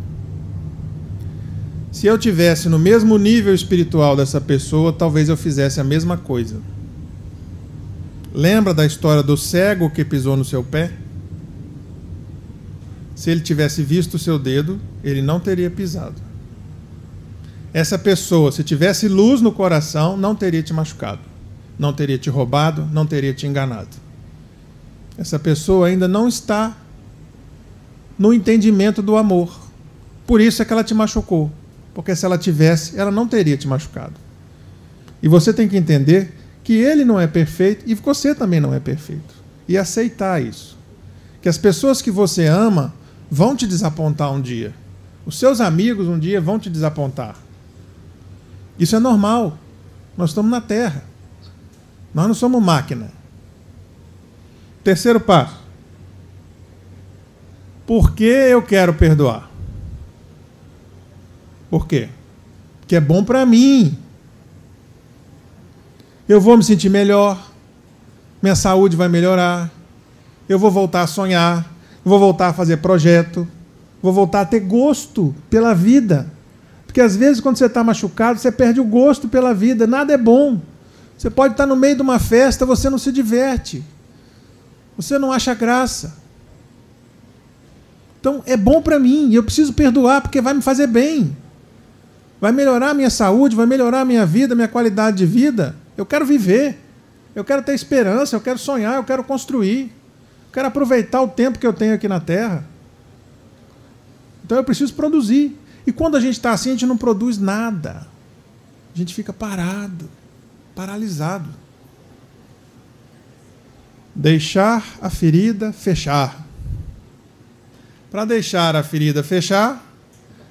Se eu tivesse no mesmo nível espiritual dessa pessoa, talvez eu fizesse a mesma coisa. Lembra da história do cego que pisou no seu pé? Se ele tivesse visto o seu dedo, ele não teria pisado. Essa pessoa, se tivesse luz no coração, não teria te machucado, não teria te roubado, não teria te enganado. Essa pessoa ainda não está no entendimento do amor. Por isso é que ela te machucou. Porque se ela tivesse, ela não teria te machucado. E você tem que entender que ele não é perfeito e você também não é perfeito. E aceitar isso. Que as pessoas que você ama vão te desapontar um dia. Os seus amigos um dia vão te desapontar. Isso é normal. Nós estamos na Terra. Nós não somos máquina. Terceiro passo. Por que eu quero perdoar? Por quê? Porque é bom para mim. Eu vou me sentir melhor. Minha saúde vai melhorar. Eu vou voltar a sonhar. Eu vou voltar a fazer projeto. Vou voltar a ter gosto pela vida. Porque às vezes quando você está machucado, você perde o gosto pela vida. Nada é bom. Você pode estar no meio de uma festa, você não se diverte. Você não acha graça. Então, é bom para mim, e eu preciso perdoar, porque vai me fazer bem. Vai melhorar a minha saúde, vai melhorar a minha vida, a minha qualidade de vida. Eu quero viver, eu quero ter esperança, eu quero sonhar, eu quero construir. Eu quero aproveitar o tempo que eu tenho aqui na Terra. Então, eu preciso produzir. E quando a gente está assim, a gente não produz nada. A gente fica parado, paralisado. Deixar a ferida fechar. Para deixar a ferida fechar,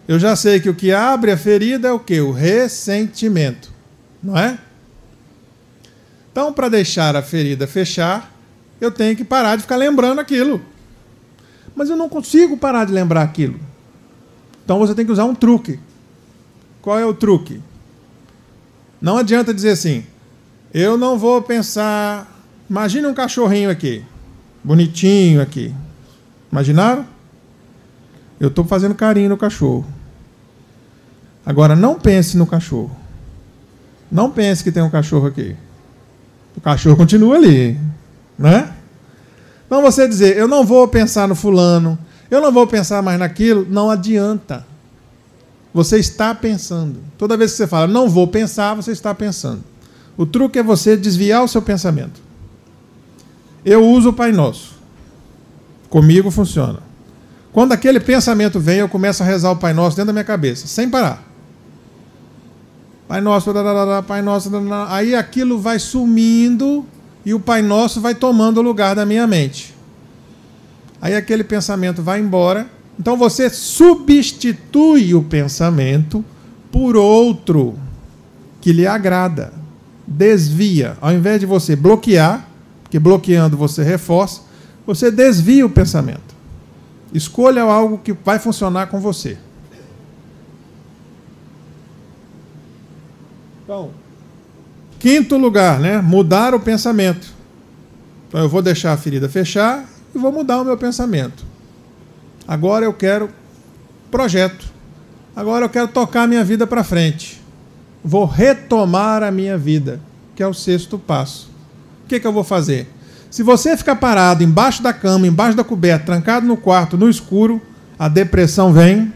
eu já sei que o que abre a ferida é o quê? O ressentimento, não é? Então, para deixar a ferida fechar, eu tenho que parar de ficar lembrando aquilo. Mas eu não consigo parar de lembrar aquilo. Então, você tem que usar um truque. Qual é o truque? Não adianta dizer assim, eu não vou pensar... Imagine um cachorrinho aqui, bonitinho aqui. Imaginaram? Eu estou fazendo carinho no cachorro. Agora, não pense no cachorro. Não pense que tem um cachorro aqui. O cachorro continua ali, né? Então você dizer, eu não vou pensar no fulano, eu não vou pensar mais naquilo, não adianta. Você está pensando. Toda vez que você fala, não vou pensar, você está pensando. O truque é você desviar o seu pensamento. Eu uso o Pai Nosso. Comigo funciona. Quando aquele pensamento vem, eu começo a rezar o Pai Nosso dentro da minha cabeça, sem parar. Pai Nosso, Pai Nosso, aí aquilo vai sumindo e o Pai Nosso vai tomando o lugar da minha mente. Aí aquele pensamento vai embora. Então você substitui o pensamento por outro que lhe agrada. Desvia. Ao invés de você bloquear, porque bloqueando você reforça, você desvia o pensamento. Escolha algo que vai funcionar com você. Então, quinto lugar, né? Mudar o pensamento. Então eu vou deixar a ferida fechar e vou mudar o meu pensamento. Agora eu quero projeto. Agora eu quero tocar a minha vida para frente. Vou retomar a minha vida, que é o sexto passo. O que eu vou fazer? Se você ficar parado embaixo da cama, embaixo da coberta, trancado no quarto, no escuro, a depressão vem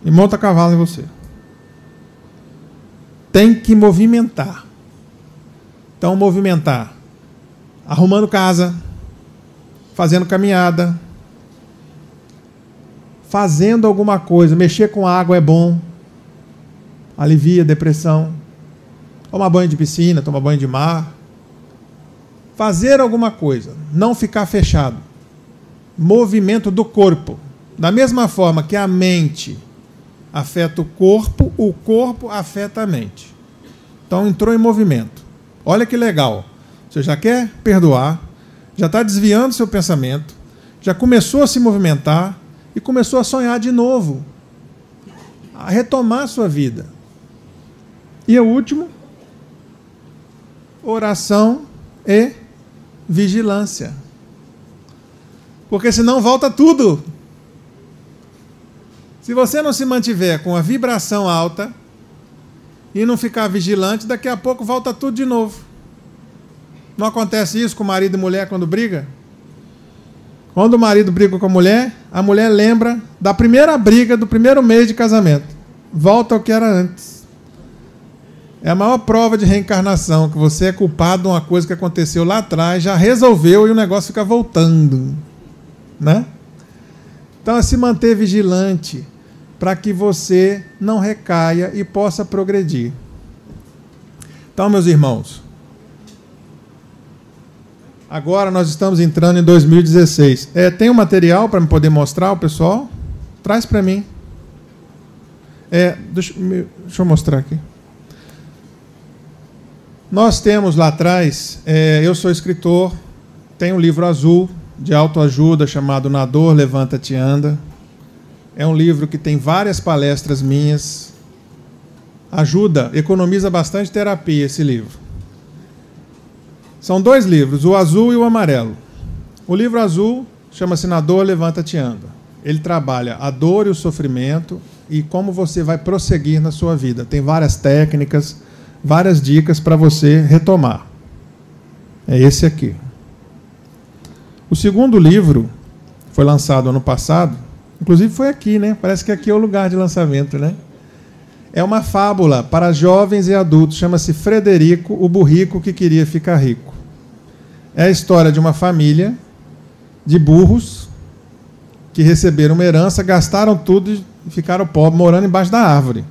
e monta cavalo em você. Tem que movimentar. Então, movimentar. Arrumando casa, fazendo caminhada, fazendo alguma coisa. Mexer com água é bom. Alivia a depressão. Tomar banho de piscina, tomar banho de mar. Fazer alguma coisa. Não ficar fechado. Movimento do corpo. Da mesma forma que a mente afeta o corpo afeta a mente. Então entrou em movimento. Olha que legal. Você já quer perdoar, já está desviando seu pensamento, já começou a se movimentar e começou a sonhar de novo, a retomar a sua vida. E o último, oração e vigilância. Porque senão volta tudo. Se você não se mantiver com a vibração alta e não ficar vigilante, daqui a pouco volta tudo de novo. Não acontece isso com marido e mulher quando briga? Quando o marido briga com a mulher lembra da primeira briga do primeiro mês de casamento. Volta ao que era antes. É a maior prova de reencarnação, que você é culpado de uma coisa que aconteceu lá atrás, já resolveu e o negócio fica voltando. Né? Então é se manter vigilante para que você não recaia e possa progredir. Então, meus irmãos, agora nós estamos entrando em 2016. Tem um material para me poder mostrar ao pessoal? Traz para mim. Deixa eu mostrar aqui. Nós temos lá atrás, eu sou escritor, tem um livro azul de autoajuda chamado Na Dor, Levanta-te e Anda. É um livro que tem várias palestras minhas. Ajuda, economiza bastante terapia esse livro. São dois livros, o azul e o amarelo. O livro azul chama-se Na Dor, Levanta-te e Anda. Ele trabalha a dor e o sofrimento e como você vai prosseguir na sua vida. Tem várias técnicas, várias dicas para você retomar. É esse aqui. O segundo livro foi lançado ano passado, inclusive foi aqui, né? Parece que aqui é o lugar de lançamento, né? É uma fábula para jovens e adultos, chama-se Frederico, o burrico que queria ficar rico. É a história de uma família de burros que receberam uma herança, gastaram tudo e ficaram pobres, morando embaixo da árvore.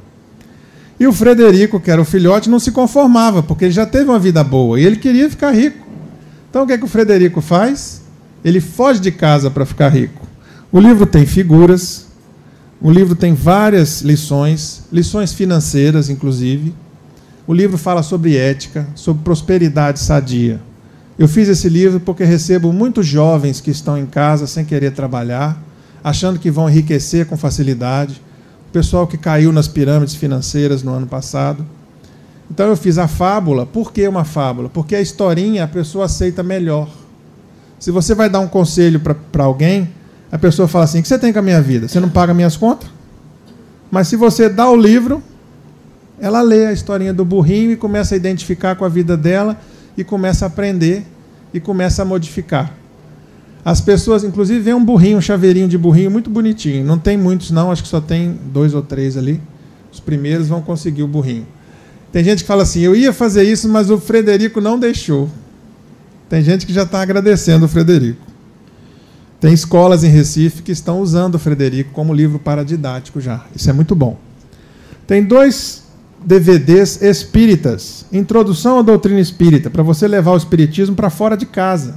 E o Frederico, que era o filhote, não se conformava, porque ele já teve uma vida boa e ele queria ficar rico. Então o que é que o Frederico faz? Ele foge de casa para ficar rico. O livro tem figuras, o livro tem várias lições financeiras, inclusive. O livro fala sobre ética, sobre prosperidade sadia. Eu fiz esse livro porque recebo muitos jovens que estão em casa sem querer trabalhar, achando que vão enriquecer com facilidade. O pessoal que caiu nas pirâmides financeiras no ano passado. Então eu fiz a fábula. Por que uma fábula? Porque a historinha a pessoa aceita melhor. Se você vai dar um conselho para alguém, a pessoa fala assim, o que você tem com a minha vida? Você não paga minhas contas? Mas se você dá o livro, ela lê a historinha do burrinho e começa a identificar com a vida dela e começa a aprender e começa a modificar. As pessoas, inclusive, vem um burrinho, um chaveirinho de burrinho muito bonitinho. Não tem muitos, não, acho que só tem 2 ou 3 ali. Os primeiros vão conseguir o burrinho. Tem gente que fala assim, eu ia fazer isso, mas o Frederico não deixou. Tem gente que já está agradecendo o Frederico. Tem escolas em Recife que estão usando o Frederico como livro paradidático já. Isso é muito bom. Tem 2 DVDs espíritas. Introdução à doutrina espírita, para você levar o espiritismo para fora de casa.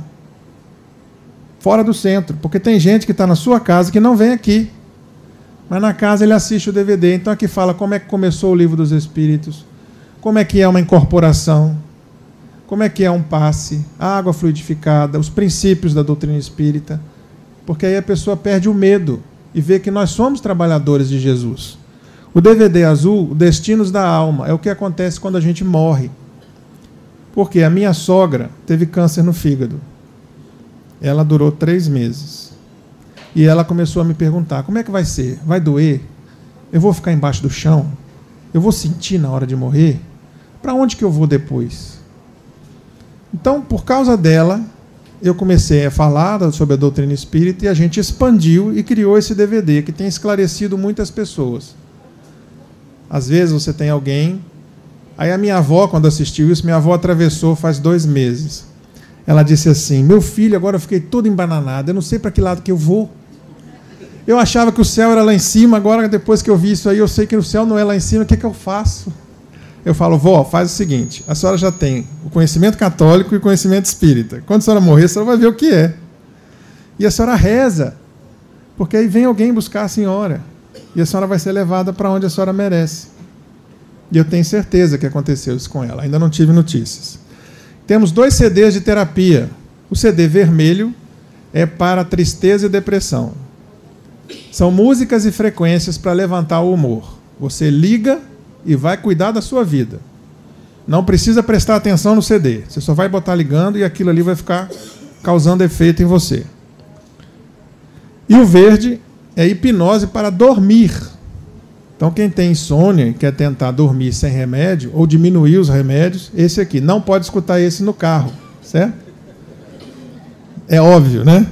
Fora do centro. Porque tem gente que está na sua casa que não vem aqui. Mas na casa ele assiste o DVD. Então aqui fala como é que começou o livro dos Espíritos, como é que é uma incorporação, como é que é um passe, a água fluidificada, os princípios da doutrina espírita. Porque aí a pessoa perde o medo e vê que nós somos trabalhadores de Jesus. O DVD azul, Destinos da Alma, é o que acontece quando a gente morre. Porque a minha sogra teve câncer no fígado. Ela durou 3 meses. E ela começou a me perguntar, como é que vai ser? Vai doer? Eu vou ficar embaixo do chão? Eu vou sentir na hora de morrer? Para onde que eu vou depois? Então, por causa dela, eu comecei a falar sobre a doutrina espírita e a gente expandiu e criou esse DVD, que tem esclarecido muitas pessoas. Às vezes você tem alguém... Aí a minha avó, quando assistiu isso, minha avó atravessou faz 2 meses. Ela disse assim, meu filho, agora eu fiquei todo embananado, eu não sei para que lado que eu vou. Eu achava que o céu era lá em cima, agora depois que eu vi isso aí, eu sei que o céu não é lá em cima, o que é que eu faço? Eu falo, vó, faz o seguinte, a senhora já tem o conhecimento católico e o conhecimento espírita. Quando a senhora morrer, a senhora vai ver o que é. E a senhora reza, porque aí vem alguém buscar a senhora, e a senhora vai ser levada para onde a senhora merece. E eu tenho certeza que aconteceu isso com ela, ainda não tive notícias. Temos 2 CDs de terapia. O CD vermelho é para tristeza e depressão. São músicas e frequências para levantar o humor. Você liga e vai cuidar da sua vida. Não precisa prestar atenção no CD. Você só vai botar ligando e aquilo ali vai ficar causando efeito em você. E o verde é hipnose para dormir. Então, quem tem insônia e quer tentar dormir sem remédio ou diminuir os remédios, esse aqui. Não pode escutar esse no carro, certo? É óbvio, né?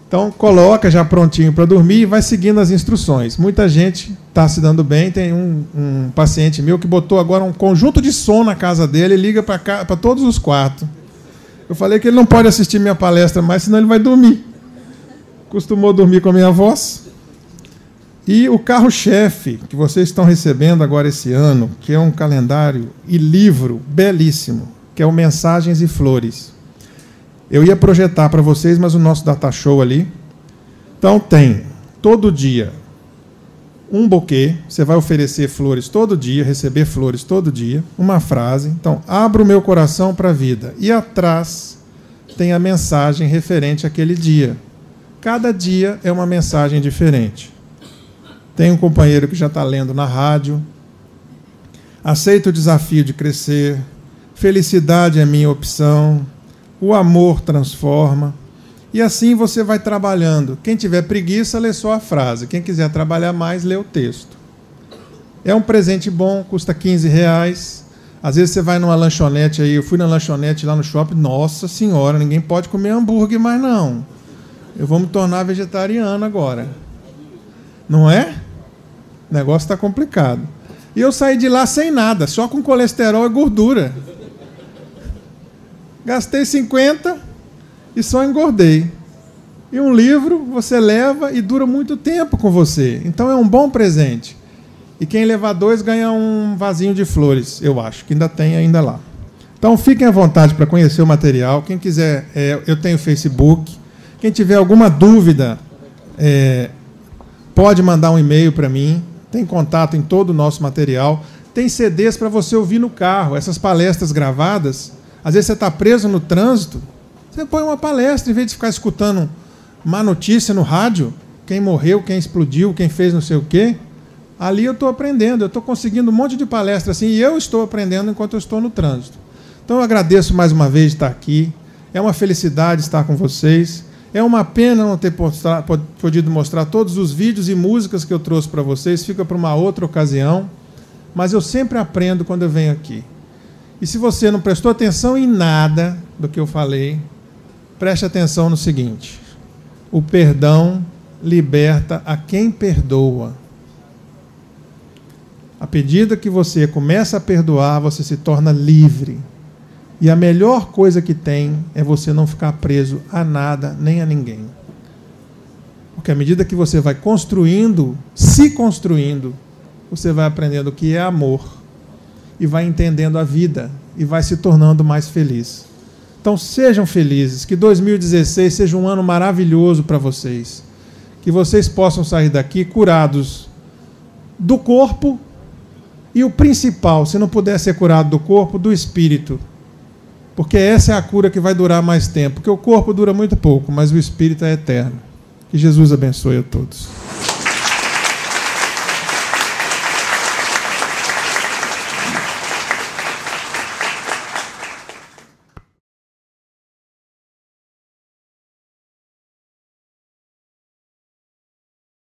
Então, coloca já prontinho para dormir e vai seguindo as instruções. Muita gente está se dando bem. Tem um paciente meu que botou agora um conjunto de som na casa dele e liga para todos os quartos. Eu falei que ele não pode assistir minha palestra mais, senão ele vai dormir. Costumou dormir com a minha voz. E o carro-chefe que vocês estão recebendo agora esse ano, que é um calendário e livro belíssimo, que é o Mensagens e Flores. Eu ia projetar para vocês, mas o nosso data show ali. Então tem, todo dia, um buquê, você vai oferecer flores todo dia, receber flores todo dia, uma frase. Então, abro o meu coração para a vida. E atrás tem a mensagem referente àquele dia. Cada dia é uma mensagem diferente. Tem um companheiro que já está lendo na rádio. Aceito o desafio de crescer. Felicidade é minha opção. O amor transforma. E assim você vai trabalhando. Quem tiver preguiça, lê só a frase. Quem quiser trabalhar mais, lê o texto. É um presente bom, custa R$15. Às vezes você vai numa lanchonete aí. Eu fui na lanchonete lá no shopping. Nossa senhora, ninguém pode comer hambúrguer mais não. Eu vou me tornar vegetariano agora. Não é? O negócio está complicado. E eu saí de lá sem nada, só com colesterol e gordura. Gastei 50 e só engordei. E um livro você leva e dura muito tempo com você. Então é um bom presente. E quem levar 2 ganha um vasinho de flores, eu acho, que ainda tem ainda lá. Então fiquem à vontade para conhecer o material. Quem quiser, eu tenho Facebook. Quem tiver alguma dúvida, pode mandar um e-mail para mim. Tem contato em todo o nosso material. Tem CDs para você ouvir no carro. Essas palestras gravadas, às vezes você está preso no trânsito, você põe uma palestra, em vez de ficar escutando má notícia no rádio, quem morreu, quem explodiu, quem fez não sei o quê. Ali eu estou aprendendo, eu estou conseguindo um monte de palestra assim, e eu estou aprendendo enquanto eu estou no trânsito. Então eu agradeço mais uma vez de estar aqui. É uma felicidade estar com vocês. É uma pena não ter podido mostrar todos os vídeos e músicas que eu trouxe para vocês, fica para uma outra ocasião, mas eu sempre aprendo quando eu venho aqui. E se você não prestou atenção em nada do que eu falei, Preste atenção no seguinte: o perdão liberta a quem perdoa. À medida que você começa a perdoar, você se torna livre. E a melhor coisa que tem é você não ficar preso a nada nem a ninguém. Porque à medida que você vai construindo, se construindo, você vai aprendendo o que é amor e vai entendendo a vida e vai se tornando mais feliz. Então sejam felizes, que 2016 seja um ano maravilhoso para vocês. Que vocês possam sair daqui curados do corpo e o principal, se não puder ser curado do corpo, do espírito. Porque essa é a cura que vai durar mais tempo. Porque o corpo dura muito pouco, mas o espírito é eterno. Que Jesus abençoe a todos.